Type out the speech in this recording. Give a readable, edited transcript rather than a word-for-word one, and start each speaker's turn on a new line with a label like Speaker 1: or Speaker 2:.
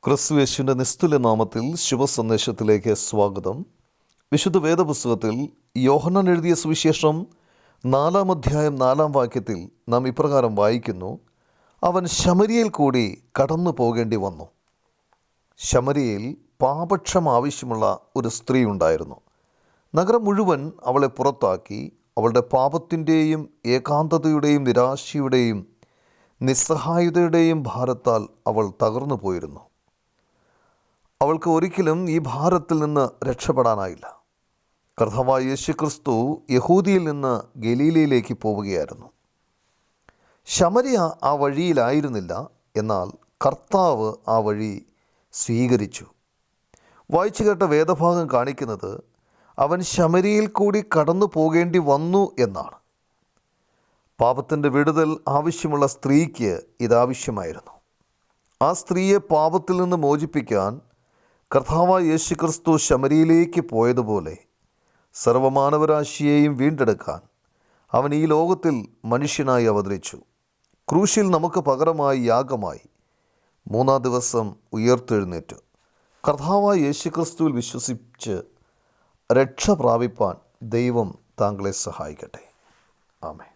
Speaker 1: ക്രിസ്തുയേശുവിൻ്റെ നിസ്തുല്യ നാമത്തിൽ ശുഭസന്ദേശത്തിലേക്ക് സ്വാഗതം. വിശുദ്ധ വേദപുസ്തകത്തിൽ യോഹന്നാൻ എഴുതിയ സുവിശേഷം 4-ാം അധ്യായം 4-ാം വാക്യത്തിൽ നാം ഇപ്രകാരം വായിക്കുന്നു: അവൻ ശമര്യയിൽ കൂടി കടന്നു പോകേണ്ടി വന്നു. ശമര്യയിൽ പാപക്ഷമ ആവശ്യമുള്ള ഒരു സ്ത്രീ ഉണ്ടായിരുന്നു. നഗരം മുഴുവൻ അവളെ പുറത്താക്കി അവളുടെ പാപത്തിൻ്റെയും ഏകാന്തതയുടെയും നിരാശയുടെയും നിസ്സഹായതയുടെയും ഭാരത്താൽ അവൾ തകർന്നു പോയിരുന്നു. അവൾക്ക് ഒരിക്കലും ഈ ഭാരത്തിൽ നിന്ന് രക്ഷപ്പെടാനായില്ല. കർത്താവായ യേശുക്രിസ്തു യഹൂദിയിൽ നിന്ന് ഗലീലയിലേക്ക് പോവുകയായിരുന്നു. ശമര്യ ആ വഴിയിലായിരുന്നില്ല, എന്നാൽ കർത്താവ് ആ വഴി സ്വീകരിച്ചു. വായിച്ചു കേട്ട വേദഭാഗം കാണിക്കുന്നത് അവൻ ശമര്യയിൽ കൂടി കടന്നു പോകേണ്ടി വന്നു എന്നാണ്. പാപത്തിൻ്റെ വിടുതൽ ആവശ്യമുള്ള സ്ത്രീക്ക് ഇതാവശ്യമായിരുന്നു. ആ സ്ത്രീയെ പാപത്തിൽ നിന്ന് മോചിപ്പിക്കാൻ കർത്താവായ യേശുക്രിസ്തു ശമര്യയിലേക്ക് പോയതുപോലെ സർവ്വമാനവരാശിയെയും വീണ്ടെടുക്കാൻ അവൻ ഈ ലോകത്തിൽ മനുഷ്യനായി അവതരിച്ചു. ക്രൂശിൽ നമുക്ക് പകരമായി യാഗമായി 3-ാം ദിവസം ഉയർത്തെഴുന്നേറ്റു. കർത്താവായ യേശുക്രിസ്തുവിൽ വിശ്വസിച്ച് രക്ഷ പ്രാപിപ്പാൻ ദൈവം താങ്കളെ സഹായിക്കട്ടെ. ആമേൻ.